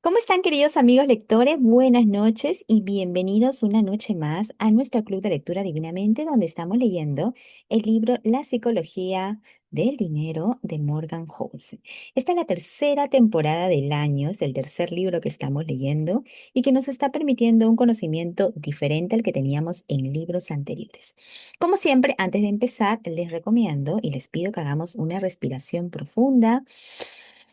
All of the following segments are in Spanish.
¿Cómo están, queridos amigos lectores? Buenas noches y bienvenidos una noche más a nuestro club de lectura Divinamente, donde estamos leyendo el libro La psicología del dinero de Morgan Housel. Esta es la tercera temporada del año, es el tercer libro que estamos leyendo y que nos está permitiendo un conocimiento diferente al que teníamos en libros anteriores. Como siempre, antes de empezar, les recomiendo y les pido que hagamos una respiración profunda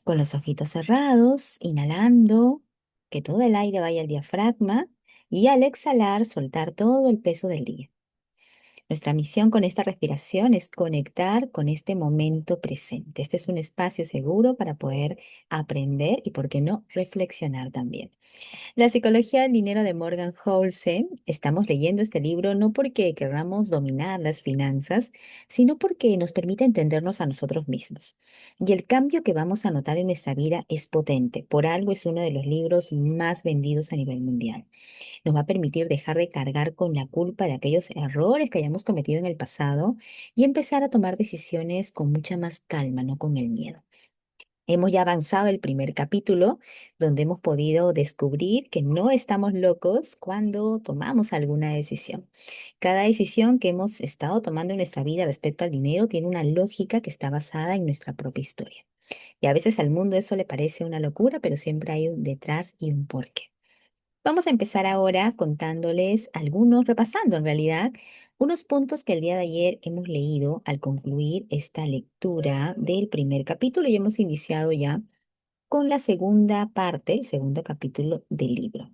con los ojitos cerrados, inhalando, que todo el aire vaya al diafragma y al exhalar soltar todo el peso del día. Nuestra misión con esta respiración es conectar con este momento presente. Este es un espacio seguro para poder aprender y, ¿por qué no?, reflexionar también. La psicología del dinero de Morgan Housel. Estamos leyendo este libro no porque queramos dominar las finanzas, sino porque nos permite entendernos a nosotros mismos. Y el cambio que vamos a notar en nuestra vida es potente. Por algo es uno de los libros más vendidos a nivel mundial. Nos va a permitir dejar de cargar con la culpa de aquellos errores que hayamos cometido en el pasado y empezar a tomar decisiones con mucha más calma, no con el miedo. Hemos ya avanzado el primer capítulo, donde hemos podido descubrir que no estamos locos cuando tomamos alguna decisión. Cada decisión que hemos estado tomando en nuestra vida respecto al dinero tiene una lógica que está basada en nuestra propia historia. Y a veces al mundo eso le parece una locura, pero siempre hay un detrás y un porqué. Vamos a empezar ahora contándoles algunos, repasando en realidad, unos puntos que el día de ayer hemos leído al concluir esta lectura del primer capítulo y hemos iniciado ya con la segunda parte, el segundo capítulo del libro.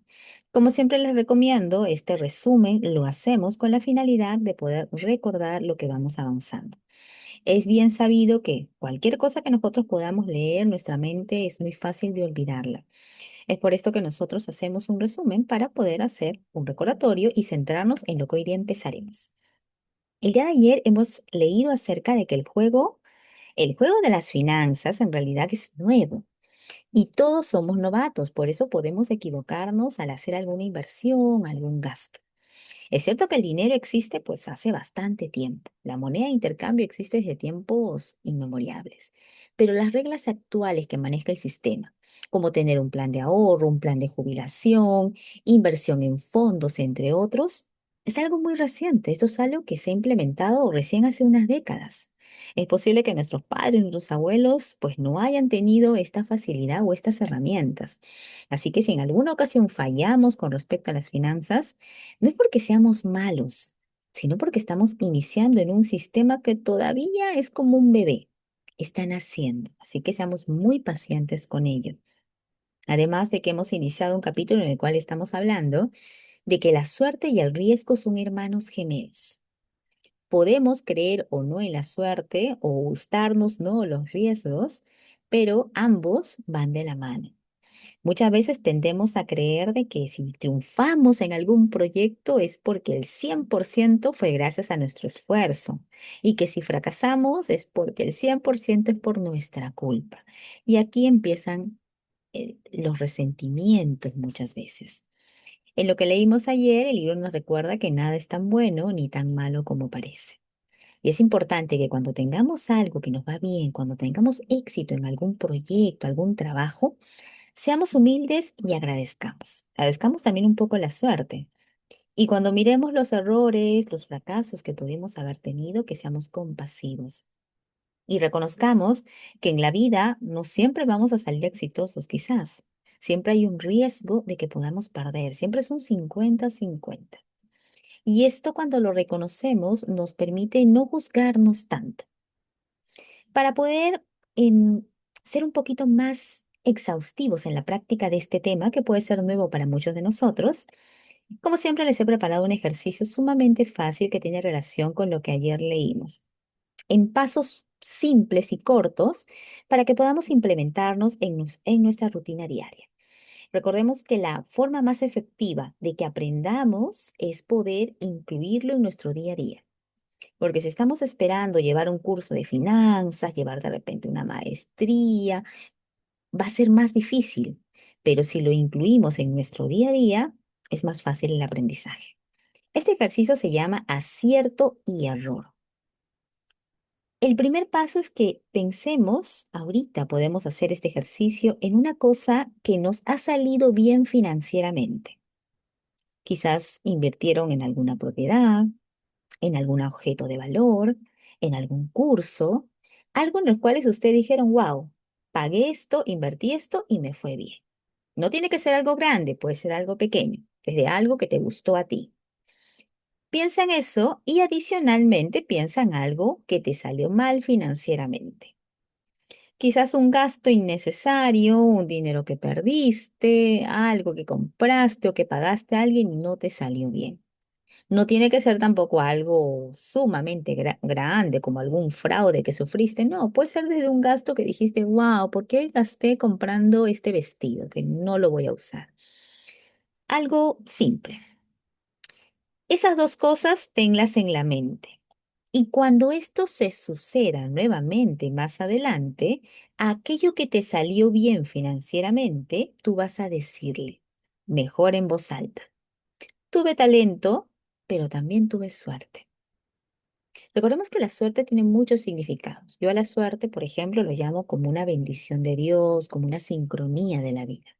Como siempre les recomiendo, este resumen lo hacemos con la finalidad de poder recordar lo que vamos avanzando. Es bien sabido que cualquier cosa que nosotros podamos leer, nuestra mente es muy fácil de olvidarla. Es por esto que nosotros hacemos un resumen para poder hacer un recordatorio y centrarnos en lo que hoy día empezaremos. El día de ayer hemos leído acerca de que el juego de las finanzas en realidad es nuevo. Y todos somos novatos, por eso podemos equivocarnos al hacer alguna inversión, algún gasto. Es cierto que el dinero existe pues hace bastante tiempo. La moneda de intercambio existe desde tiempos inmemorables. Pero las reglas actuales que maneja el sistema, como tener un plan de ahorro, un plan de jubilación, inversión en fondos, entre otros, es algo muy reciente. Esto es algo que se ha implementado recién hace unas décadas. Es posible que nuestros padres, nuestros abuelos, pues no hayan tenido esta facilidad o estas herramientas. Así que si en alguna ocasión fallamos con respecto a las finanzas, no es porque seamos malos, sino porque estamos iniciando en un sistema que todavía es como un bebé. Está naciendo, así que seamos muy pacientes con ello. Además de que hemos iniciado un capítulo en el cual estamos hablando de que la suerte y el riesgo son hermanos gemelos. Podemos creer o no en la suerte o gustarnos no los riesgos, pero ambos van de la mano. Muchas veces tendemos a creer de que si triunfamos en algún proyecto es porque el 100% fue gracias a nuestro esfuerzo y que si fracasamos es porque el 100% es por nuestra culpa. Y aquí empiezan los resentimientos muchas veces. En lo que leímos ayer, el libro nos recuerda que nada es tan bueno ni tan malo como parece. Y es importante que cuando tengamos algo que nos va bien, cuando tengamos éxito en algún proyecto, algún trabajo, seamos humildes y agradezcamos. Agradezcamos también un poco la suerte. Y cuando miremos los errores, los fracasos que pudimos haber tenido, que seamos compasivos. Y reconozcamos que en la vida no siempre vamos a salir exitosos, quizás. Siempre hay un riesgo de que podamos perder. Siempre es un 50-50. Y esto cuando lo reconocemos nos permite no juzgarnos tanto. Para poder em, ser un poquito más exhaustivos en la práctica de este tema, que puede ser nuevo para muchos de nosotros, como siempre les he preparado un ejercicio sumamente fácil que tiene relación con lo que ayer leímos, en pasos simples y cortos para que podamos implementarnos en nuestra rutina diaria. Recordemos que la forma más efectiva de que aprendamos es poder incluirlo en nuestro día a día. Porque si estamos esperando llevar un curso de finanzas, llevar de repente una maestría, va a ser más difícil. Pero si lo incluimos en nuestro día a día, es más fácil el aprendizaje. Este ejercicio se llama acierto y error. El primer paso es que pensemos, ahorita podemos hacer este ejercicio en una cosa que nos ha salido bien financieramente. Quizás invirtieron en alguna propiedad, en algún objeto de valor, en algún curso, algo en los cuales ustedes dijeron, wow, pagué esto, invertí esto y me fue bien. No tiene que ser algo grande, puede ser algo pequeño, desde algo que te gustó a ti. Piensa en eso y adicionalmente piensa en algo que te salió mal financieramente. Quizás un gasto innecesario, un dinero que perdiste, algo que compraste o que pagaste a alguien y no te salió bien. No tiene que ser tampoco algo sumamente grande, como algún fraude que sufriste. No, puede ser desde un gasto que dijiste, wow, ¿por qué gasté comprando este vestido que no lo voy a usar? Algo simple. Esas dos cosas tenlas en la mente. Y cuando esto se suceda nuevamente más adelante, aquello que te salió bien financieramente, tú vas a decirle, mejor en voz alta. Tuve talento, pero también tuve suerte. Recordemos que la suerte tiene muchos significados. Yo a la suerte, por ejemplo, lo llamo como una bendición de Dios, como una sincronía de la vida.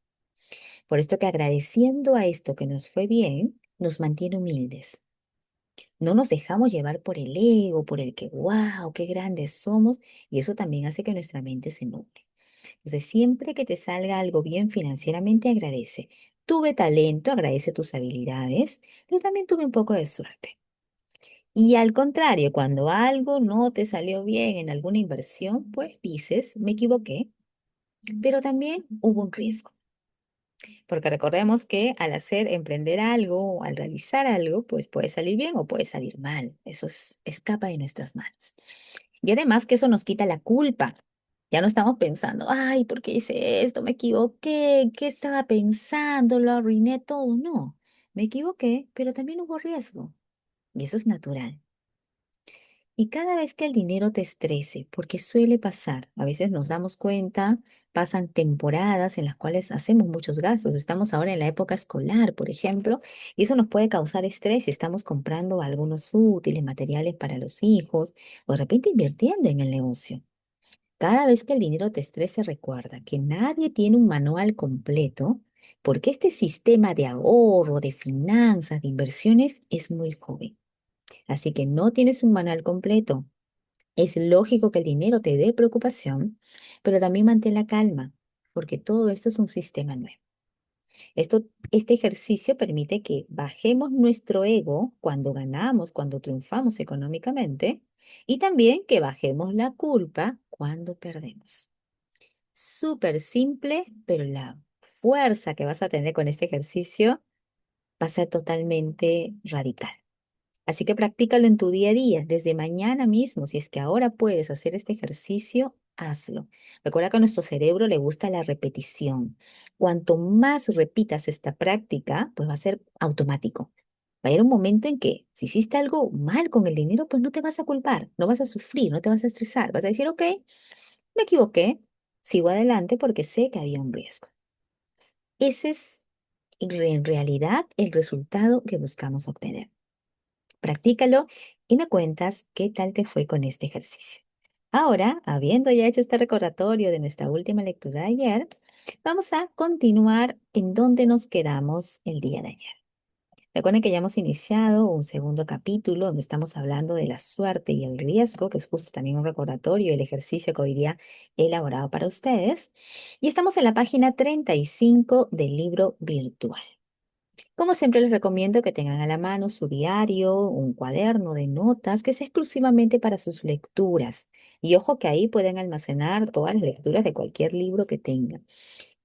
Por esto que agradeciendo a esto que nos fue bien, nos mantiene humildes. No nos dejamos llevar por el ego, por el que, wow, qué grandes somos, y eso también hace que nuestra mente se nuble. Entonces, siempre que te salga algo bien financieramente, agradece. Tuve talento, agradece tus habilidades, pero también tuve un poco de suerte. Y al contrario, cuando algo no te salió bien en alguna inversión, pues dices, me equivoqué, pero también hubo un riesgo. Porque recordemos que al hacer, emprender algo o al realizar algo, pues puede salir bien o puede salir mal. Eso escapa de nuestras manos. Y además que eso nos quita la culpa. Ya no estamos pensando, ay, ¿por qué hice esto? Me equivoqué, ¿qué estaba pensando? Lo arruiné todo. No, me equivoqué, pero también hubo riesgo. Y eso es natural. Y cada vez que el dinero te estrese, porque suele pasar, a veces nos damos cuenta, pasan temporadas en las cuales hacemos muchos gastos. Estamos ahora en la época escolar, por ejemplo, y eso nos puede causar estrés si estamos comprando algunos útiles, materiales para los hijos, o de repente invirtiendo en el negocio. Cada vez que el dinero te estrese, recuerda que nadie tiene un manual completo, porque este sistema de ahorro, de finanzas, de inversiones es muy joven. Así que no tienes un manual completo. Es lógico que el dinero te dé preocupación, pero también mantén la calma, porque todo esto es un sistema nuevo. Este ejercicio permite que bajemos nuestro ego cuando ganamos, cuando triunfamos económicamente, y también que bajemos la culpa cuando perdemos. Súper simple, pero la fuerza que vas a tener con este ejercicio va a ser totalmente radical. Así que practícalo en tu día a día, desde mañana mismo. Si es que ahora puedes hacer este ejercicio, hazlo. Recuerda que a nuestro cerebro le gusta la repetición. Cuanto más repitas esta práctica, pues va a ser automático. Va a haber un momento en que si hiciste algo mal con el dinero, pues no te vas a culpar, no vas a sufrir, no te vas a estresar. Vas a decir, ok, me equivoqué, sigo adelante porque sé que había un riesgo. Ese es en realidad el resultado que buscamos obtener. Practícalo y me cuentas qué tal te fue con este ejercicio. Ahora, habiendo ya hecho este recordatorio de nuestra última lectura de ayer, vamos a continuar en donde nos quedamos el día de ayer. Recuerden que ya hemos iniciado un segundo capítulo donde estamos hablando de la suerte y el riesgo, que es justo también un recordatorio, el ejercicio que hoy día he elaborado para ustedes. Y estamos en la página 35 del libro virtual. Como siempre les recomiendo que tengan a la mano su diario, un cuaderno de notas que sea exclusivamente para sus lecturas. Y ojo que ahí pueden almacenar todas las lecturas de cualquier libro que tengan.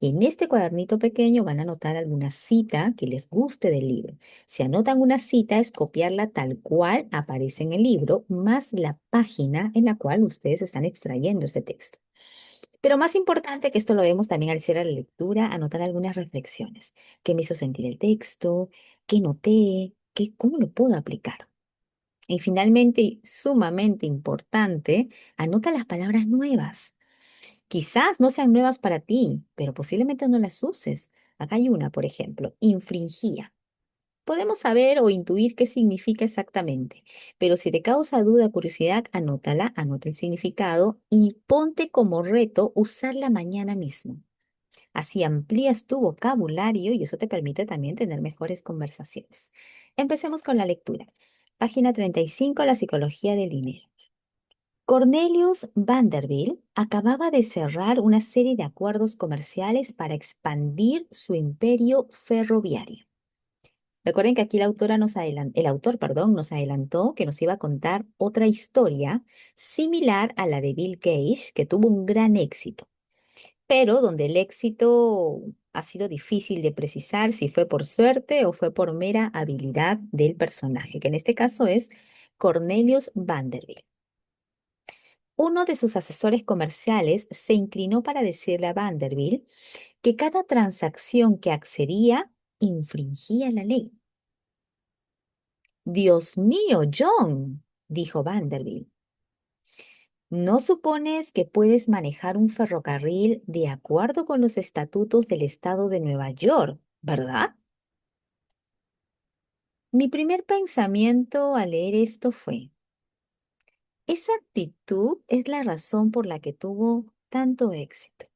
En este cuadernito pequeño van a anotar alguna cita que les guste del libro. Si anotan una cita, es copiarla tal cual aparece en el libro, más la página en la cual ustedes están extrayendo ese texto. Pero más importante que esto lo vemos también al cierre de la lectura, anotar algunas reflexiones. ¿Qué me hizo sentir el texto? ¿Qué noté? ¿Cómo lo puedo aplicar? Y finalmente, y sumamente importante, anota las palabras nuevas. Quizás no sean nuevas para ti, pero posiblemente no las uses. Acá hay una, por ejemplo, infringía. podemos saber o intuir qué significa exactamente. Pero si te causa duda o curiosidad, anótala, anota el significado y ponte como reto usarla mañana mismo. Así amplías tu vocabulario y eso te permite también tener mejores conversaciones. Empecemos con la lectura. Página 35, La psicología del dinero. Cornelius Vanderbilt acababa de cerrar una serie de acuerdos comerciales para expandir su imperio ferroviario. Recuerden que aquí el autor, perdón, nos adelantó que nos iba a contar otra historia similar a la de Bill Gates, que tuvo un gran éxito, pero donde el éxito ha sido difícil de precisar si fue por suerte o fue por mera habilidad del personaje, que en este caso es Cornelius Vanderbilt. Uno de sus asesores comerciales se inclinó para decirle a Vanderbilt que cada transacción que accedía infringía la ley. Dios mío, John, dijo Vanderbilt, ¿no supones que puedes manejar un ferrocarril de acuerdo con los estatutos del estado de Nueva York, verdad? Mi primer pensamiento al leer esto fue, esa actitud es la razón por la que tuvo tanto éxito.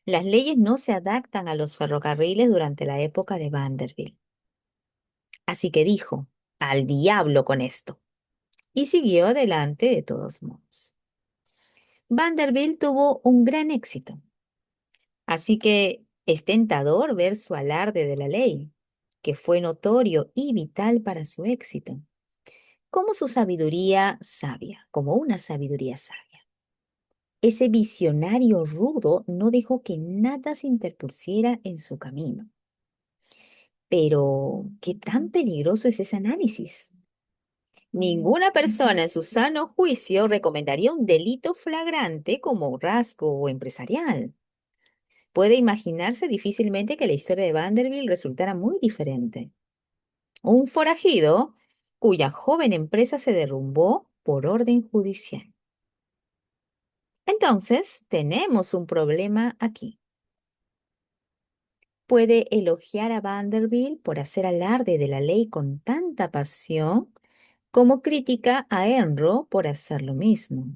Las leyes no se adaptan a los ferrocarriles durante la época de Vanderbilt. Así que dijo, al diablo con esto. Y siguió adelante de todos modos. Vanderbilt tuvo un gran éxito. Así que es tentador ver su alarde de la ley, que fue notorio y vital para su éxito, como su sabiduría sabia, como una sabiduría sabia. Ese visionario rudo no dejó que nada se interpusiera en su camino. Pero, ¿qué tan peligroso es ese análisis? Ninguna persona en su sano juicio recomendaría un delito flagrante como rasgo empresarial. Puede imaginarse difícilmente que la historia de Vanderbilt resultara muy diferente. Un forajido cuya joven empresa se derrumbó por orden judicial. Entonces, tenemos un problema aquí. Puede elogiar a Vanderbilt por hacer alarde de la ley con tanta pasión, como critica a Enro por hacer lo mismo.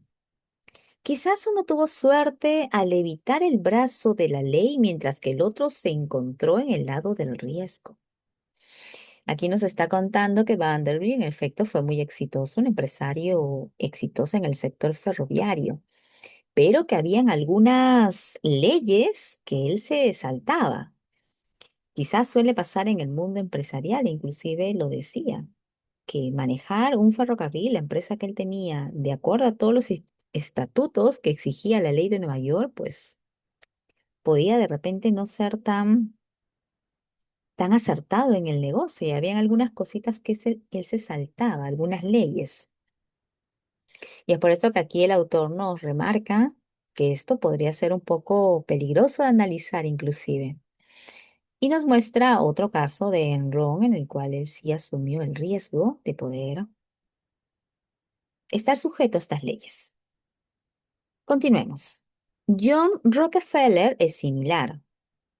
Quizás uno tuvo suerte al evitar el brazo de la ley mientras que el otro se encontró en el lado del riesgo. Aquí nos está contando que Vanderbilt en efecto fue muy exitoso, un empresario exitoso en el sector ferroviario, pero que habían algunas leyes que él se saltaba. Quizás suele pasar en el mundo empresarial, inclusive lo decía, que manejar un ferrocarril, la empresa que él tenía, de acuerdo a todos los estatutos que exigía la ley de Nueva York, pues podía de repente no ser tan acertado en el negocio y habían algunas cositas que él se saltaba, algunas leyes. Y es por eso que aquí el autor nos remarca que esto podría ser un poco peligroso de analizar inclusive. Y nos muestra otro caso de Enron en el cual él sí asumió el riesgo de poder estar sujeto a estas leyes. Continuemos. John Rockefeller es similar.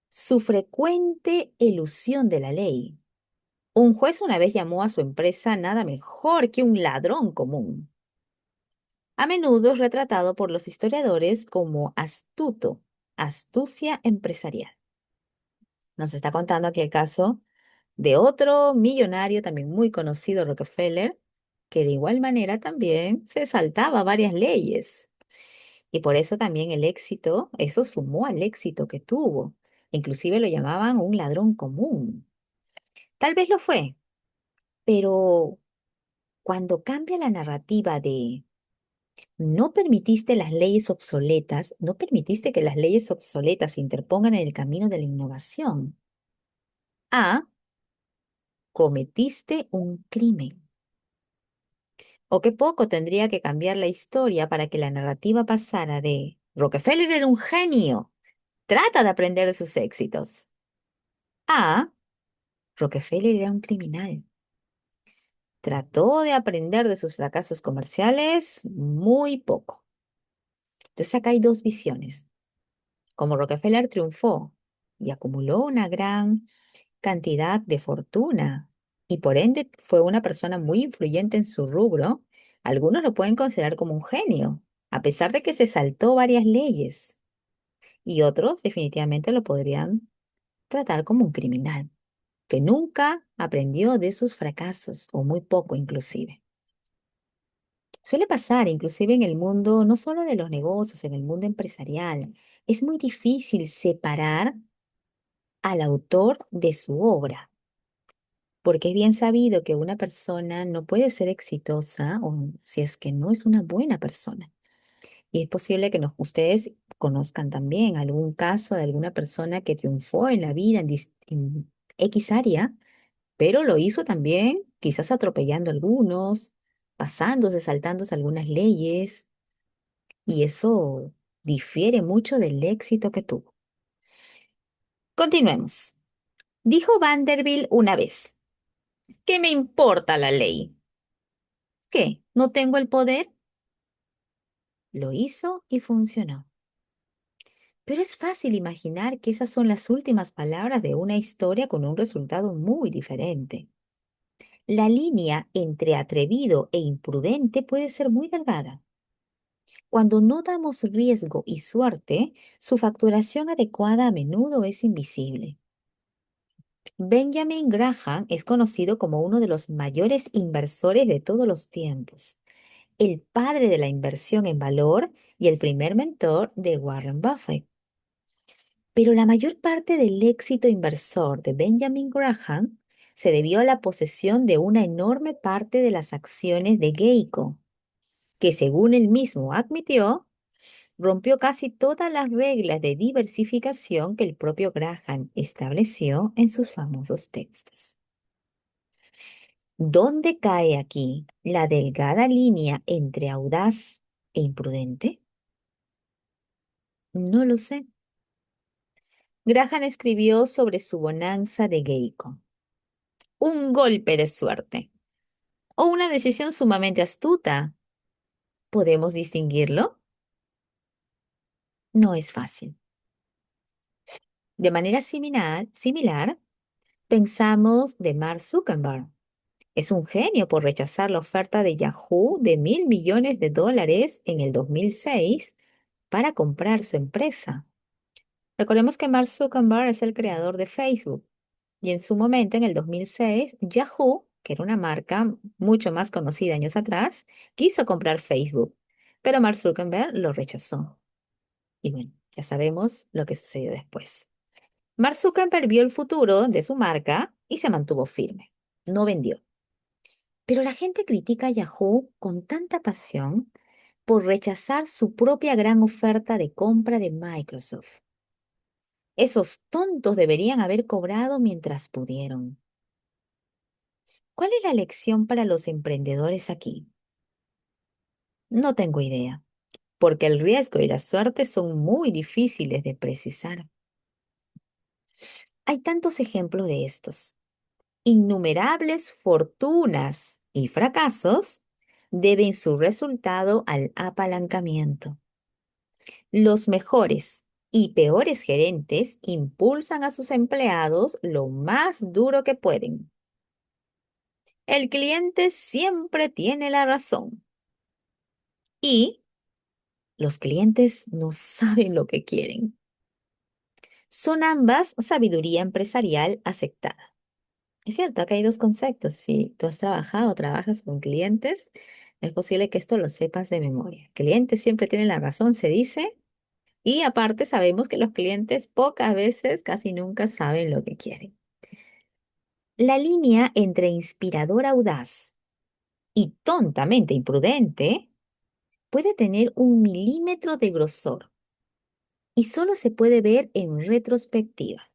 Su frecuente elusión de la ley. Un juez una vez llamó a su empresa nada mejor que un ladrón común. A menudo es retratado por los historiadores como astuto, astucia empresarial. Nos está contando aquí el caso de otro millonario también muy conocido, Rockefeller, que de igual manera también se saltaba varias leyes. Y por eso también el éxito, eso sumó al éxito que tuvo. Inclusive lo llamaban un ladrón común. Tal vez lo fue, pero cuando cambia la narrativa de no permitiste las leyes obsoletas, no permitiste que las leyes obsoletas se interpongan en el camino de la innovación. A, cometiste un crimen. O qué poco tendría que cambiar la historia para que la narrativa pasara de Rockefeller era un genio, trata de aprender de sus éxitos. A, Rockefeller era un criminal. Trató de aprender de sus fracasos comerciales muy poco. Entonces acá hay dos visiones. Como Rockefeller triunfó y acumuló una gran cantidad de fortuna y por ende fue una persona muy influyente en su rubro, algunos lo pueden considerar como un genio, a pesar de que se saltó varias leyes, y otros definitivamente lo podrían tratar como un criminal, que nunca aprendió de sus fracasos, o muy poco inclusive. Suele pasar, inclusive en el mundo, no solo de los negocios, en el mundo empresarial, es muy difícil separar al autor de su obra, porque es bien sabido que una persona no puede ser exitosa o si es que no es una buena persona. Y es posible que ustedes conozcan también algún caso de alguna persona que triunfó en la vida en X área, pero lo hizo también quizás atropellando a algunos, pasándose, saltándose algunas leyes, y eso difiere mucho del éxito que tuvo. Continuemos. Dijo Vanderbilt una vez, ¿qué me importa la ley? ¿Qué? ¿No tengo el poder? Lo hizo y funcionó. Pero es fácil imaginar que esas son las últimas palabras de una historia con un resultado muy diferente. La línea entre atrevido e imprudente puede ser muy delgada. Cuando no damos riesgo y suerte, su facturación adecuada a menudo es invisible. Benjamin Graham es conocido como uno de los mayores inversores de todos los tiempos, el padre de la inversión en valor y el primer mentor de Warren Buffett. Pero la mayor parte del éxito inversor de Benjamin Graham se debió a la posesión de una enorme parte de las acciones de Geico, que según él mismo admitió, rompió casi todas las reglas de diversificación que el propio Graham estableció en sus famosos textos. ¿Dónde cae aquí la delgada línea entre audaz e imprudente? No lo sé. Graham escribió sobre su bonanza de Geico. Un golpe de suerte o una decisión sumamente astuta. ¿Podemos distinguirlo? No es fácil. De manera similar, pensamos de Mark Zuckerberg. Es un genio por rechazar la oferta de Yahoo de $1.000 millones en el 2006 para comprar su empresa. Recordemos que Mark Zuckerberg es el creador de Facebook y en su momento, en el 2006, Yahoo, que era una marca mucho más conocida años atrás, quiso comprar Facebook, pero Mark Zuckerberg lo rechazó. Y bueno, ya sabemos lo que sucedió después. Mark Zuckerberg vio el futuro de su marca y se mantuvo firme. No vendió. Pero la gente critica a Yahoo con tanta pasión por rechazar su propia gran oferta de compra de Microsoft. Esos tontos deberían haber cobrado mientras pudieron. ¿Cuál es la lección para los emprendedores aquí? No tengo idea, porque el riesgo y la suerte son muy difíciles de precisar. Hay tantos ejemplos de estos. Innumerables fortunas y fracasos deben su resultado al apalancamiento. Los mejores y peores gerentes impulsan a sus empleados lo más duro que pueden. El cliente siempre tiene la razón y los clientes no saben lo que quieren. Son ambas sabiduría empresarial aceptada. Es cierto, acá hay dos conceptos. Si tú has trabajado o trabajas con clientes, es posible que esto lo sepas de memoria. Clientes siempre tienen la razón, se dice, y aparte sabemos que los clientes pocas veces, casi nunca saben lo que quieren. La línea entre inspirador audaz y tontamente imprudente puede tener 1 milímetro de grosor y solo se puede ver en retrospectiva.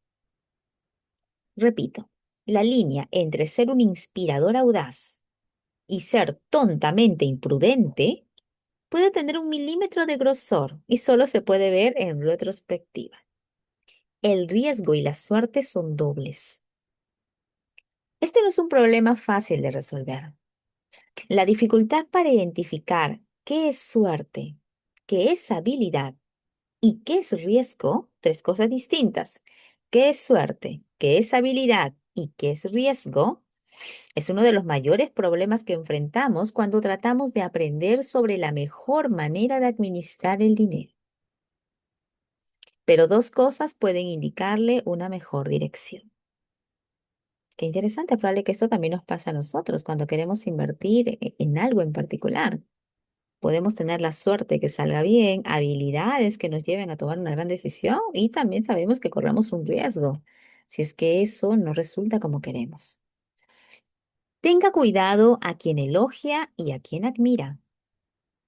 Repito, la línea entre ser un inspirador audaz y ser tontamente imprudente puede tener 1 milímetro de grosor y solo se puede ver en retrospectiva. El riesgo y la suerte son dobles. Este no es un problema fácil de resolver. La dificultad para identificar qué es suerte, qué es habilidad y qué es riesgo, tres cosas distintas. ¿Qué es suerte? ¿Qué es habilidad? y qué es riesgo, es uno de los mayores problemas que enfrentamos cuando tratamos de aprender sobre la mejor manera de administrar el dinero. Pero dos cosas pueden indicarle una mejor dirección. Qué interesante, es probable que esto también nos pasa a nosotros cuando queremos invertir en algo en particular. Podemos tener la suerte que salga bien, habilidades que nos lleven a tomar una gran decisión y también sabemos que corremos un riesgo si es que eso no resulta como queremos. Tenga cuidado a quien elogia y a quien admira.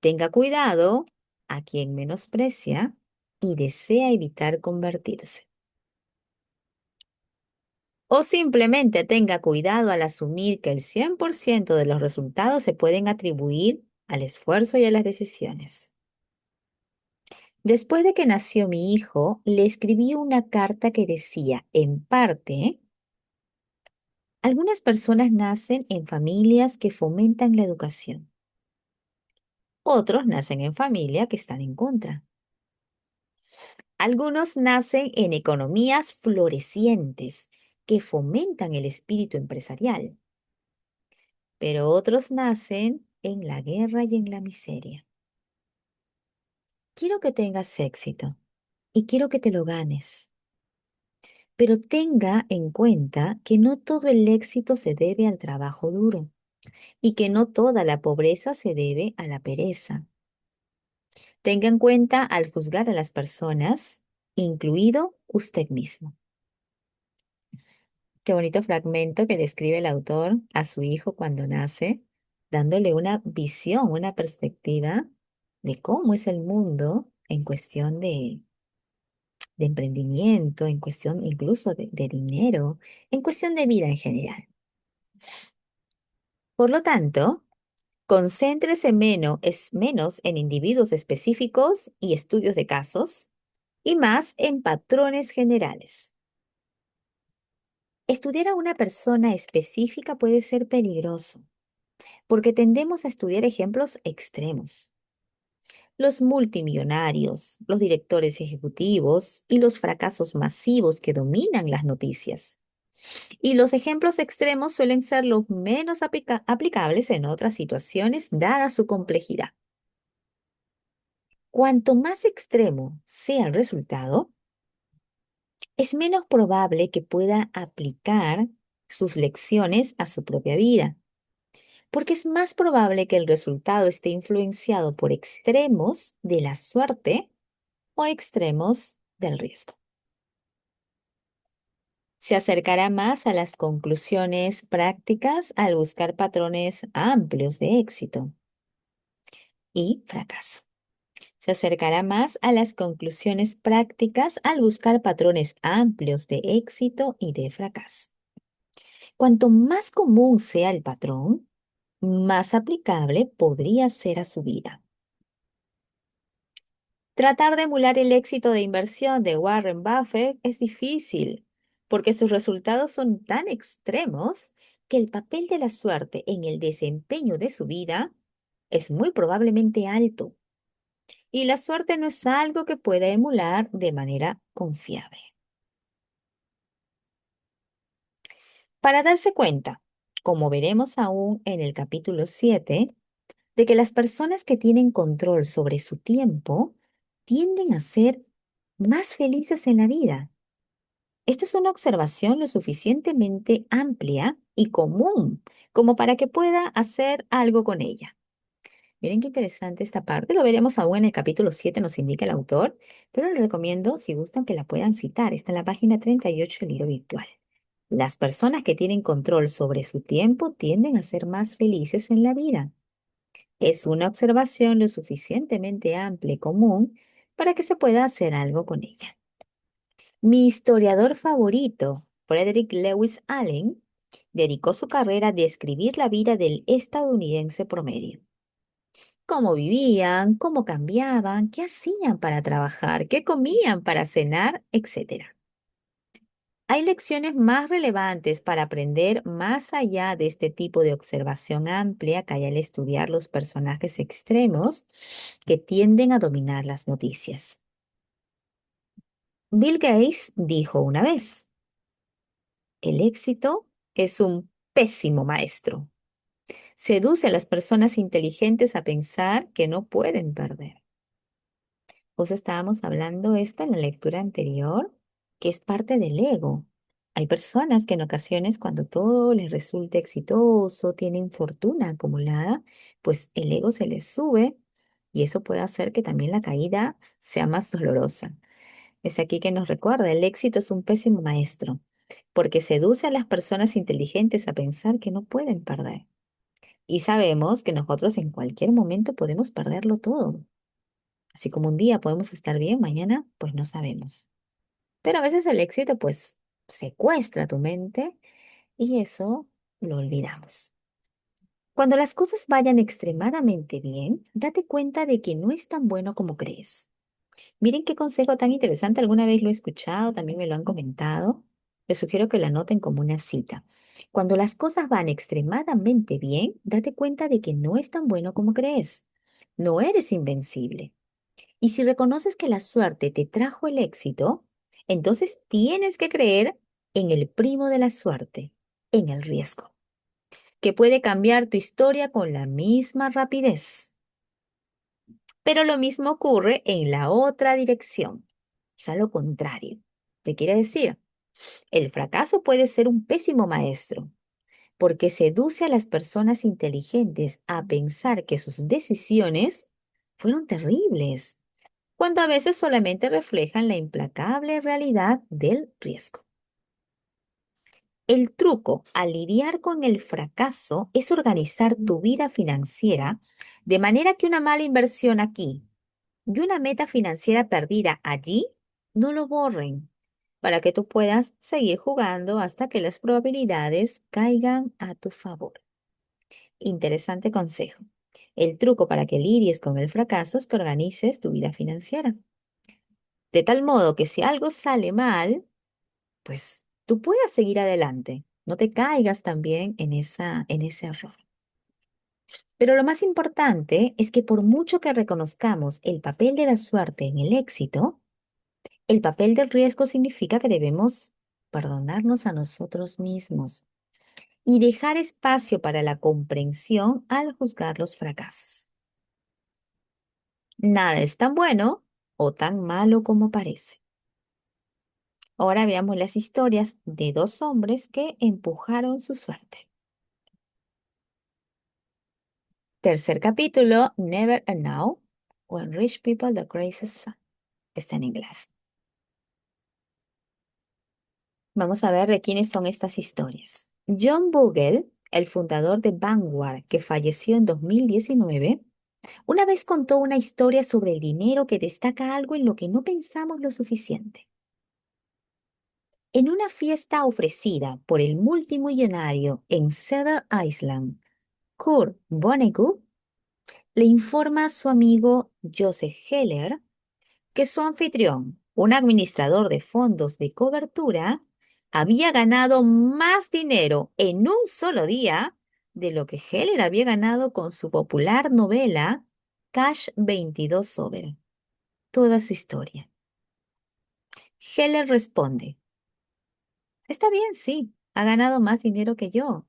Tenga cuidado a quien menosprecia y desea evitar convertirse. O simplemente tenga cuidado al asumir que el 100% de los resultados se pueden atribuir al esfuerzo y a las decisiones. Después de que nació mi hijo, le escribí una carta que decía, en parte, algunas personas nacen en familias que fomentan la educación. Otros nacen en familias que están en contra. Algunos nacen en economías florecientes que fomentan el espíritu empresarial, pero otros nacen en la guerra y en la miseria. Quiero que tengas éxito y quiero que te lo ganes, pero tenga en cuenta que no todo el éxito se debe al trabajo duro y que no toda la pobreza se debe a la pereza. Tenga en cuenta al juzgar a las personas, incluido usted mismo. Qué bonito fragmento que le escribe el autor a su hijo cuando nace, dándole una visión, una perspectiva de cómo es el mundo en cuestión de emprendimiento, en cuestión incluso de dinero, en cuestión de vida en general. Por lo tanto, concéntrese menos en individuos específicos y estudios de casos y más en patrones generales. Estudiar a una persona específica puede ser peligroso porque tendemos a estudiar ejemplos extremos. Los multimillonarios, los directores ejecutivos y los fracasos masivos que dominan las noticias. Y los ejemplos extremos suelen ser los menos aplicables en otras situaciones, dada su complejidad. Cuanto más extremo sea el resultado, es menos probable que pueda aplicar sus lecciones a su propia vida, porque es más probable que el resultado esté influenciado por extremos de la suerte o extremos del riesgo. Se acercará más a las conclusiones prácticas al buscar patrones amplios de éxito y fracaso. Se acercará más a las conclusiones prácticas al buscar patrones amplios de éxito y de fracaso. Cuanto más común sea el patrón, más aplicable podría ser a su vida. Tratar de emular el éxito de inversión de Warren Buffett es difícil, porque sus resultados son tan extremos que el papel de la suerte en el desempeño de su vida es muy probablemente alto, y la suerte no es algo que pueda emular de manera confiable. Para darse cuenta, como veremos aún en el capítulo 7, de que las personas que tienen control sobre su tiempo tienden a ser más felices en la vida. Esta es una observación lo suficientemente amplia y común como para que pueda hacer algo con ella. Miren qué interesante esta parte, lo veremos aún en el capítulo 7, nos indica el autor, pero les recomiendo, si gustan, que la puedan citar. Está en la página 38 del libro virtual. Las personas que tienen control sobre su tiempo tienden a ser más felices en la vida. Es una observación lo suficientemente amplia y común para que se pueda hacer algo con ella. Mi historiador favorito, Frederick Lewis Allen, dedicó su carrera a describir la vida del estadounidense promedio. Cómo vivían, cómo cambiaban, qué hacían para trabajar, qué comían para cenar, etc. Hay lecciones más relevantes para aprender más allá de este tipo de observación amplia que hay al estudiar los personajes extremos que tienden a dominar las noticias. Bill Gates dijo una vez, El éxito es un pésimo maestro. Seduce a las personas inteligentes a pensar que no pueden perder. Pues estábamos hablando esto en la lectura anterior, que es parte del ego. Hay personas que en ocasiones cuando todo les resulta exitoso, tienen fortuna acumulada, pues el ego se les sube y eso puede hacer que también la caída sea más dolorosa. Es aquí que nos recuerda, el éxito es un pésimo maestro, porque seduce a las personas inteligentes a pensar que no pueden perder. Y sabemos que nosotros en cualquier momento podemos perderlo todo. Así como un día podemos estar bien, mañana pues no sabemos. Pero a veces el éxito pues secuestra tu mente y eso lo olvidamos. Cuando las cosas vayan extremadamente bien, date cuenta de que no es tan bueno como crees. Miren qué consejo tan interesante, alguna vez lo he escuchado, también me lo han comentado. Les sugiero que lo anoten como una cita. Cuando las cosas van extremadamente bien, date cuenta de que no es tan bueno como crees. No eres invencible. Y si reconoces que la suerte te trajo el éxito, entonces tienes que creer en el primo de la suerte, en el riesgo, que puede cambiar tu historia con la misma rapidez. Pero lo mismo ocurre en la otra dirección, o sea, lo contrario. ¿Qué quiere decir? El fracaso puede ser un pésimo maestro, porque seduce a las personas inteligentes a pensar que sus decisiones fueron terribles cuando a veces solamente reflejan la implacable realidad del riesgo. El truco al lidiar con el fracaso es organizar tu vida financiera de manera que una mala inversión aquí y una meta financiera perdida allí no lo borren, para que tú puedas seguir jugando hasta que las probabilidades caigan a tu favor. Interesante consejo. El truco para que lidies con el fracaso es que organices tu vida financiera. De tal modo que si algo sale mal, pues tú puedas seguir adelante. No te caigas también en ese error. Pero lo más importante es que por mucho que reconozcamos el papel de la suerte en el éxito, el papel del riesgo significa que debemos perdonarnos a nosotros mismos y dejar espacio para la comprensión al juzgar los fracasos. Nada es tan bueno o tan malo como parece. Ahora veamos las historias de dos hombres que empujaron su suerte. Tercer capítulo, Never Know, When Rich People the Craziest Son. Está en inglés. Vamos a ver de quiénes son estas historias. John Bogle, el fundador de Vanguard, que falleció en 2019, una vez contó una historia sobre el dinero que destaca algo en lo que no pensamos lo suficiente. En una fiesta ofrecida por el multimillonario en Cedar Island, Kurt Vonnegut le informa a su amigo Joseph Heller que su anfitrión, un administrador de fondos de cobertura, había ganado más dinero en un solo día de lo que Heller había ganado con su popular novela Cash 22 Over. Toda su historia. Heller responde, está bien, sí, ha ganado más dinero que yo,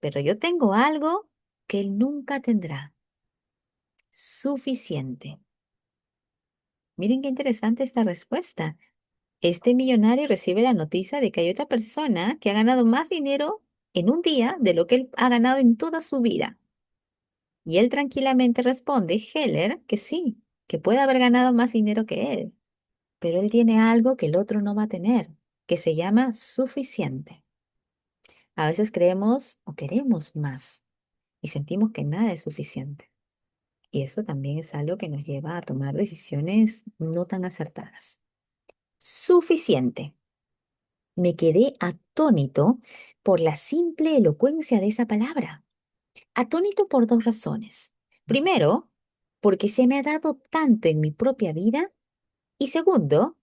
pero yo tengo algo que él nunca tendrá. Suficiente. Miren qué interesante esta respuesta. Este millonario recibe la noticia de que hay otra persona que ha ganado más dinero en un día de lo que él ha ganado en toda su vida. Y él tranquilamente responde, Heller, que sí, que puede haber ganado más dinero que él, pero él tiene algo que el otro no va a tener, que se llama suficiente. A veces creemos o queremos más y sentimos que nada es suficiente. Y eso también es algo que nos lleva a tomar decisiones no tan acertadas. Suficiente. Me quedé atónito por la simple elocuencia de esa palabra. Atónito por dos razones. Primero, porque se me ha dado tanto en mi propia vida. Y segundo,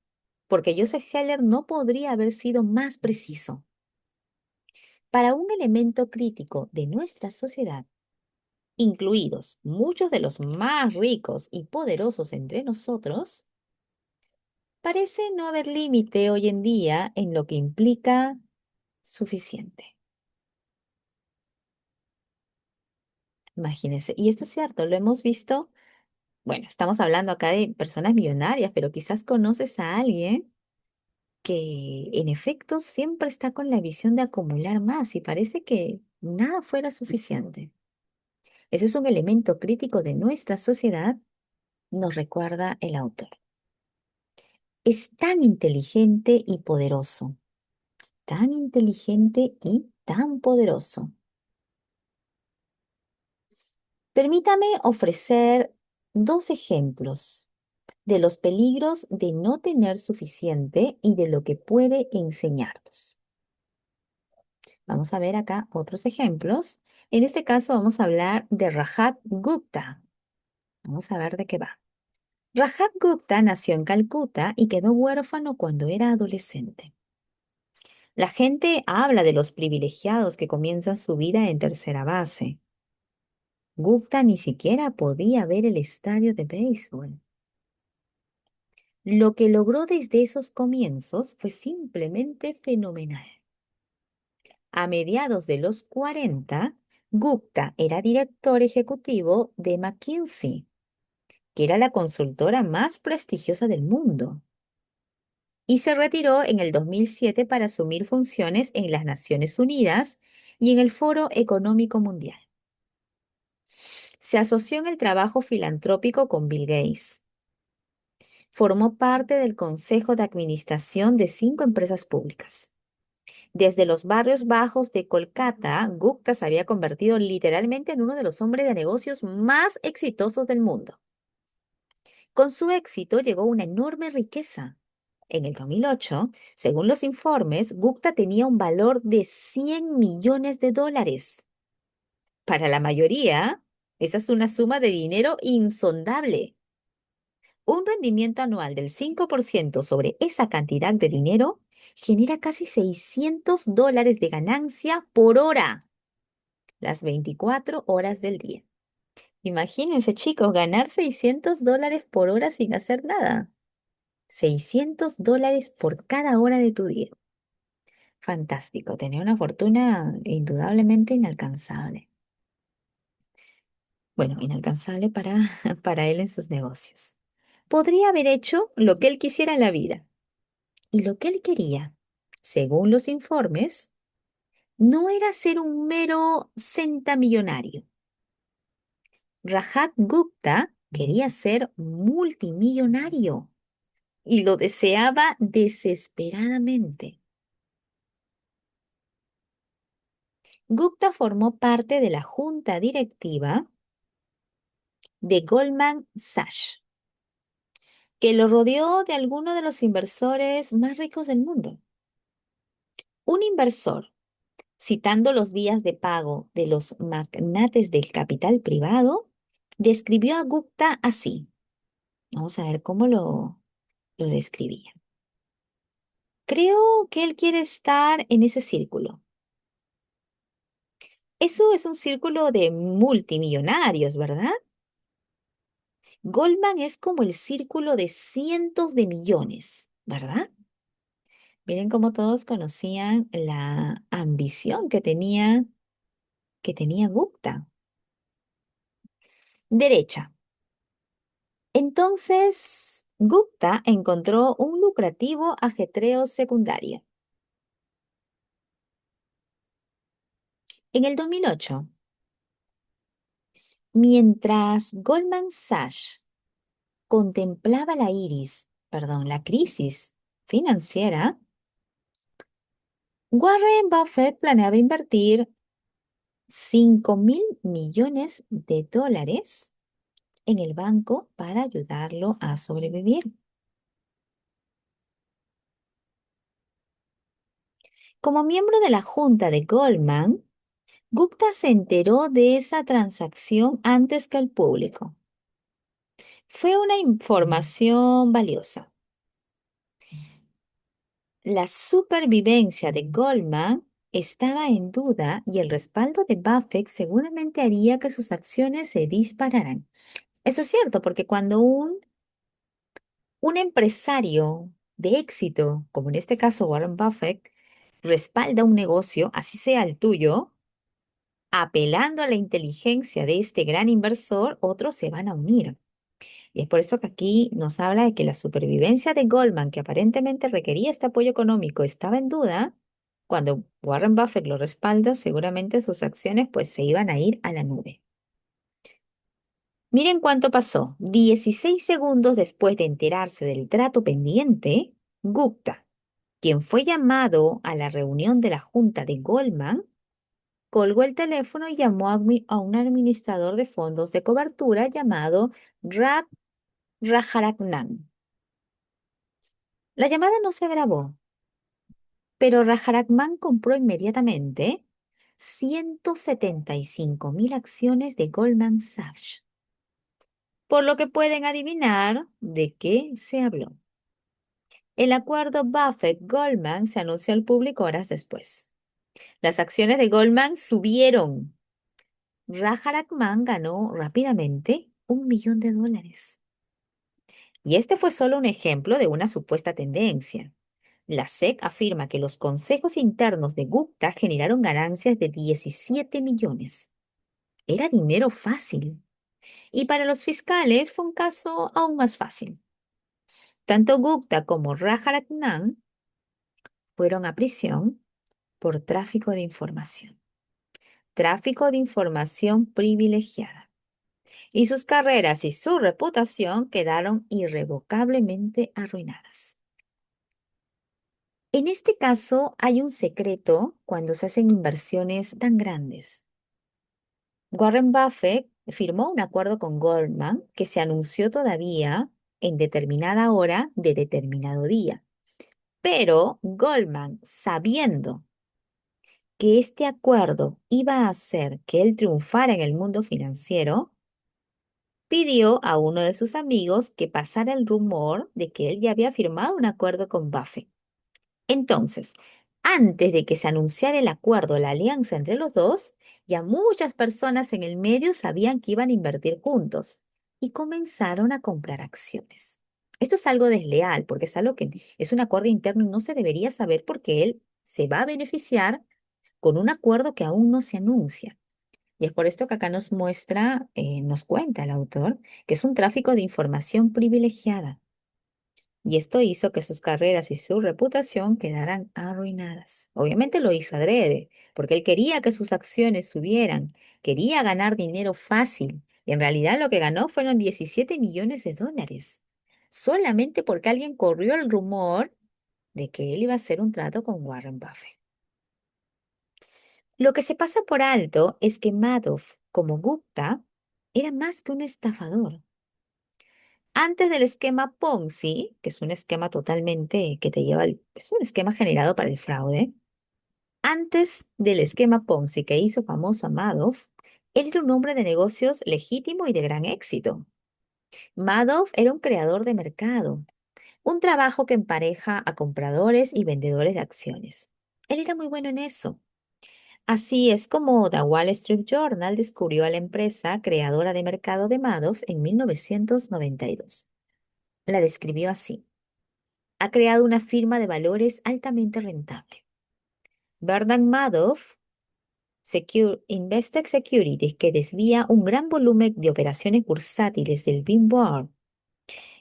porque Joseph Heller no podría haber sido más preciso. Para un elemento crítico de nuestra sociedad, incluidos muchos de los más ricos y poderosos entre nosotros, parece no haber límite hoy en día en lo que implica suficiente. Imagínense. Y esto es cierto, lo hemos visto. Bueno, estamos hablando acá de personas millonarias, pero quizás conoces a alguien que en efecto siempre está con la visión de acumular más y parece que nada fuera suficiente. Ese es un elemento crítico de nuestra sociedad, nos recuerda el autor. Es tan inteligente y poderoso, tan inteligente y tan poderoso. Permítame ofrecer dos ejemplos de los peligros de no tener suficiente y de lo que puede enseñarnos. Vamos a ver acá otros ejemplos. En este caso vamos a hablar de Rajat Gupta. Vamos a ver de qué va. Rajat Gupta nació en Calcuta y quedó huérfano cuando era adolescente. La gente habla de los privilegiados que comienzan su vida en tercera base. Gupta ni siquiera podía ver el estadio de béisbol. Lo que logró desde esos comienzos fue simplemente fenomenal. A mediados de los 40, Gupta era director ejecutivo de McKinsey, que era la consultora más prestigiosa del mundo, y se retiró en el 2007 para asumir funciones en las Naciones Unidas y en el Foro Económico Mundial. Se asoció en el trabajo filantrópico con Bill Gates. Formó parte del consejo de administración de 5 empresas públicas. Desde los barrios bajos de Kolkata, Gupta se había convertido literalmente en uno de los hombres de negocios más exitosos del mundo. Con su éxito llegó una enorme riqueza. En el 2008, según los informes, Gupta tenía un valor de 100 millones de dólares. Para la mayoría, esa es una suma de dinero insondable. Un rendimiento anual del 5% sobre esa cantidad de dinero genera casi $600 de ganancia por hora, las 24 horas del día. Imagínense, chicos, ganar $600 por hora sin hacer nada. $600 por cada hora de tu día. Fantástico, tenía una fortuna indudablemente inalcanzable. Bueno, inalcanzable para, para él en sus negocios. Podría haber hecho lo que él quisiera en la vida. Y lo que él quería, según los informes, no era ser un mero centamillonario. Rajat Gupta quería ser multimillonario y lo deseaba desesperadamente. Gupta formó parte de la junta directiva de Goldman Sachs, que lo rodeó de algunos de los inversores más ricos del mundo. Un inversor, citando los días de pago de los magnates del capital privado, describió a Gupta así. Vamos a ver cómo lo describía. Creo que él quiere estar en ese círculo. Eso es un círculo de multimillonarios, ¿verdad? Goldman es como el círculo de cientos de millones, ¿verdad? Miren cómo todos conocían la ambición que tenía Gupta. Derecha. Entonces, Gupta encontró un lucrativo ajetreo secundario. En el 2008, mientras Goldman Sachs contemplaba la crisis financiera, Warren Buffett planeaba invertir 5.000 millones de dólares en el banco para ayudarlo a sobrevivir. Como miembro de la junta de Goldman, Gupta se enteró de esa transacción antes que el público. Fue una información valiosa. La supervivencia de Goldman estaba en duda y el respaldo de Buffett seguramente haría que sus acciones se dispararan. Eso es cierto, porque cuando un empresario de éxito, como en este caso Warren Buffett, respalda un negocio, así sea el tuyo, apelando a la inteligencia de este gran inversor, otros se van a unir. Y es por eso que aquí nos habla de que la supervivencia de Goldman, que aparentemente requería este apoyo económico, estaba en duda. Cuando Warren Buffett lo respalda, seguramente sus acciones pues se iban a ir a la nube. Miren cuánto pasó. 16 segundos después de enterarse del trato pendiente, Gupta, quien fue llamado a la reunión de la junta de Goldman, colgó el teléfono y llamó a un administrador de fondos de cobertura llamado Raj Rajaratnam. La llamada no se grabó, pero Rajaratnam compró inmediatamente 175.000 acciones de Goldman Sachs, por lo que pueden adivinar de qué se habló. El acuerdo Buffett-Goldman se anunció al público horas después. Las acciones de Goldman subieron. Rajaratnam ganó rápidamente $1 millón. Y este fue solo un ejemplo de una supuesta tendencia. La SEC afirma que los consejos internos de Gupta generaron ganancias de 17 millones. Era dinero fácil. Y para los fiscales fue un caso aún más fácil. Tanto Gupta como Rajaratnam fueron a prisión por tráfico de información. Tráfico de información privilegiada. Y sus carreras y su reputación quedaron irrevocablemente arruinadas. En este caso, hay un secreto cuando se hacen inversiones tan grandes. Warren Buffett firmó un acuerdo con Goldman que se anunció todavía en determinada hora de determinado día. Pero Goldman, sabiendo que este acuerdo iba a hacer que él triunfara en el mundo financiero, pidió a uno de sus amigos que pasara el rumor de que él ya había firmado un acuerdo con Buffett. Entonces, antes de que se anunciara el acuerdo, la alianza entre los dos, ya muchas personas en el medio sabían que iban a invertir juntos y comenzaron a comprar acciones. Esto es algo desleal porque es algo que es un acuerdo interno y no se debería saber porque él se va a beneficiar con un acuerdo que aún no se anuncia. Y es por esto que acá nos muestra, nos cuenta el autor, que es un tráfico de información privilegiada. Y esto hizo que sus carreras y su reputación quedaran arruinadas. Obviamente lo hizo adrede, porque él quería que sus acciones subieran, quería ganar dinero fácil, y en realidad lo que ganó fueron 17 millones de dólares, solamente porque alguien corrió el rumor de que él iba a hacer un trato con Warren Buffett. Lo que se pasa por alto es que Madoff, como Gupta, era más que un estafador. Antes del esquema Ponzi, que es un esquema totalmente que te lleva es un esquema generado para el fraude. Antes del esquema Ponzi que hizo famoso a Madoff, él era un hombre de negocios legítimo y de gran éxito. Madoff era un creador de mercado, un trabajo que empareja a compradores y vendedores de acciones. Él era muy bueno en eso. Así es como The Wall Street Journal descubrió a la empresa creadora de mercado de Madoff en 1992. La describió así: ha creado una firma de valores altamente rentable. Bernard Madoff Investec Securities, que desvía un gran volumen de operaciones bursátiles del Bean Board.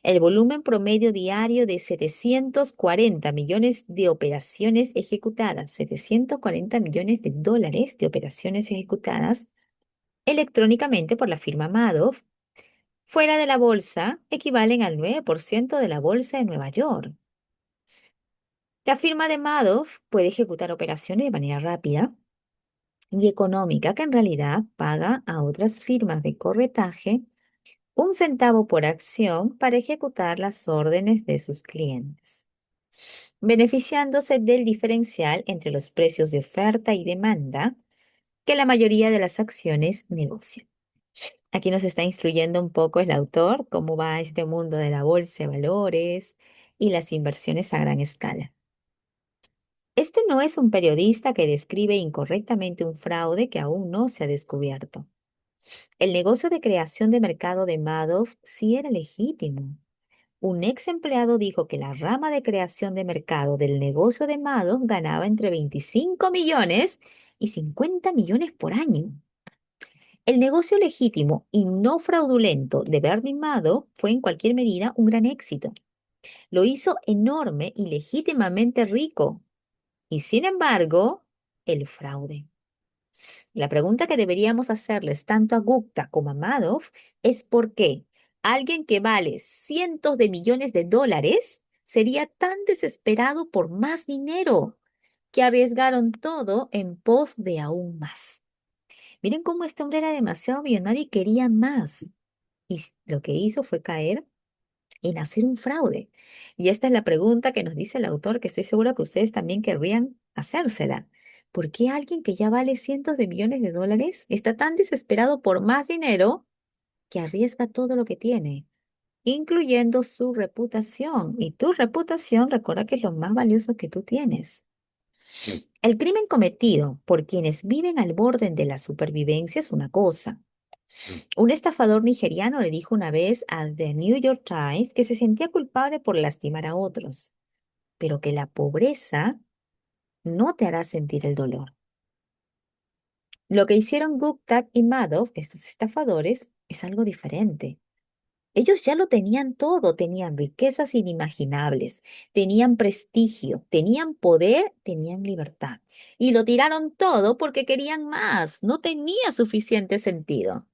El volumen promedio diario de 740 millones de operaciones ejecutadas, 740 millones de dólares de operaciones ejecutadas electrónicamente por la firma Madoff, fuera de la bolsa, equivalen al 9% de la bolsa de Nueva York. La firma de Madoff puede ejecutar operaciones de manera rápida y económica que en realidad paga a otras firmas de corretaje 1 centavo por acción para ejecutar las órdenes de sus clientes, beneficiándose del diferencial entre los precios de oferta y demanda que la mayoría de las acciones negocian. Aquí nos está instruyendo un poco el autor cómo va este mundo de la bolsa de valores y las inversiones a gran escala. Este no es un periodista que describe incorrectamente un fraude que aún no se ha descubierto. El negocio de creación de mercado de Madoff sí era legítimo. Un ex empleado dijo que la rama de creación de mercado del negocio de Madoff ganaba entre 25 millones y 50 millones por año. El negocio legítimo y no fraudulento de Bernie Madoff fue en cualquier medida un gran éxito. Lo hizo enorme y legítimamente rico. Y sin embargo, el fraude. La pregunta que deberíamos hacerles tanto a Gupta como a Madoff es por qué alguien que vale cientos de millones de dólares sería tan desesperado por más dinero que arriesgaron todo en pos de aún más. Miren cómo este hombre era demasiado millonario y quería más. Y lo que hizo fue caer en hacer un fraude. Y esta es la pregunta que nos dice el autor, que estoy segura que ustedes también querrían hacérsela. ¿Por qué alguien que ya vale cientos de millones de dólares está tan desesperado por más dinero que arriesga todo lo que tiene, incluyendo su reputación? Y tu reputación, recuerda que es lo más valioso que tú tienes. El crimen cometido por quienes viven al borde de la supervivencia es una cosa. Un estafador nigeriano le dijo una vez al The New York Times que se sentía culpable por lastimar a otros, pero que la pobreza no te hará sentir el dolor. Lo que hicieron Gupta y Madoff, estos estafadores, es algo diferente. Ellos ya lo tenían todo, tenían riquezas inimaginables, tenían prestigio, tenían poder, tenían libertad. Y lo tiraron todo porque querían más, no tenía suficiente sentido.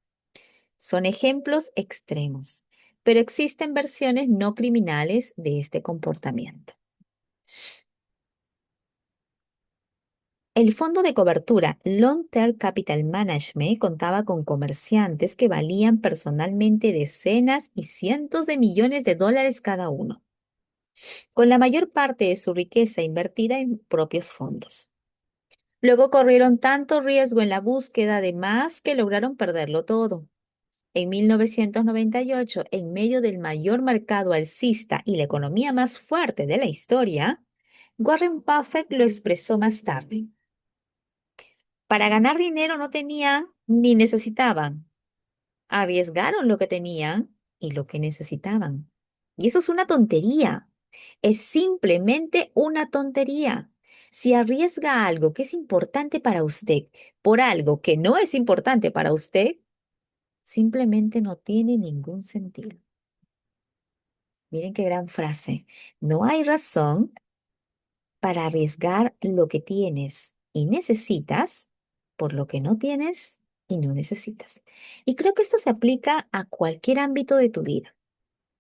Son ejemplos extremos, pero existen versiones no criminales de este comportamiento. El fondo de cobertura Long Term Capital Management contaba con comerciantes que valían personalmente decenas y cientos de millones de dólares cada uno, con la mayor parte de su riqueza invertida en propios fondos. Luego corrieron tanto riesgo en la búsqueda de más que lograron perderlo todo. En 1998, en medio del mayor mercado alcista y la economía más fuerte de la historia, Warren Buffett lo expresó más tarde. Para ganar dinero no tenían ni necesitaban. Arriesgaron lo que tenían y lo que necesitaban. Y eso es una tontería. Es simplemente una tontería. Si arriesga algo que es importante para usted por algo que no es importante para usted, simplemente no tiene ningún sentido. Miren qué gran frase. No hay razón para arriesgar lo que tienes y necesitas por lo que no tienes y no necesitas. Y creo que esto se aplica a cualquier ámbito de tu vida,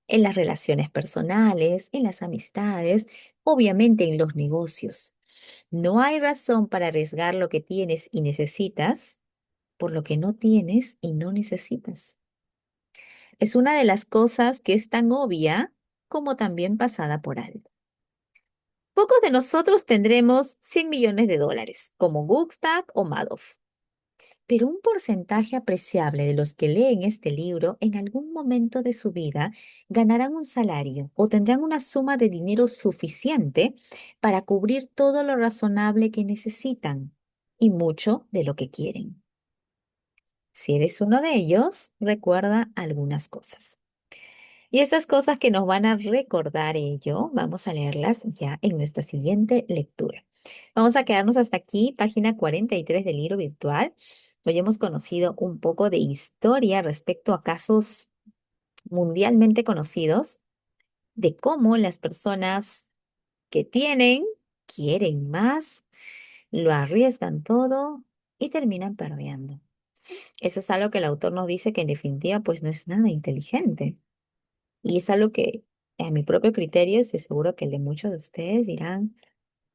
en las relaciones personales, en las amistades, obviamente en los negocios. No hay razón para arriesgar lo que tienes y necesitas por lo que no tienes y no necesitas. Es una de las cosas que es tan obvia como también pasada por alto. Pocos de nosotros tendremos 100 millones de dólares, como Gupta o Madoff, pero un porcentaje apreciable de los que leen este libro en algún momento de su vida ganarán un salario o tendrán una suma de dinero suficiente para cubrir todo lo razonable que necesitan y mucho de lo que quieren. Si eres uno de ellos, recuerda algunas cosas. Y estas cosas que nos van a recordar ello, vamos a leerlas ya en nuestra siguiente lectura. Vamos a quedarnos hasta aquí, página 43 del libro virtual. Hoy hemos conocido un poco de historia respecto a casos mundialmente conocidos de cómo las personas que tienen, quieren más, lo arriesgan todo y terminan perdiendo. Eso es algo que el autor nos dice que en definitiva pues no es nada inteligente. Y es algo que a mi propio criterio estoy seguro que el de muchos de ustedes dirán,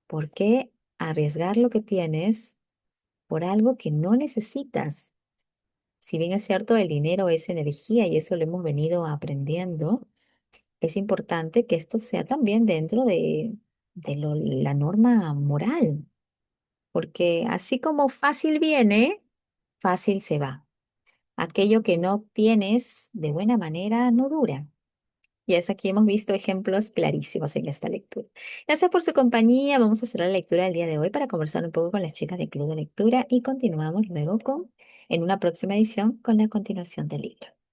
¿por qué arriesgar lo que tienes por algo que no necesitas? Si bien es cierto, el dinero es energía y eso lo hemos venido aprendiendo, es importante que esto sea también dentro de la norma moral, porque así como fácil viene, fácil se va. Aquello que no obtienes de buena manera no dura. Y es aquí hemos visto ejemplos clarísimos en esta lectura. Gracias por su compañía. Vamos a hacer la lectura del día de hoy para conversar un poco con las chicas del Club de Lectura y continuamos luego en una próxima edición con la continuación del libro.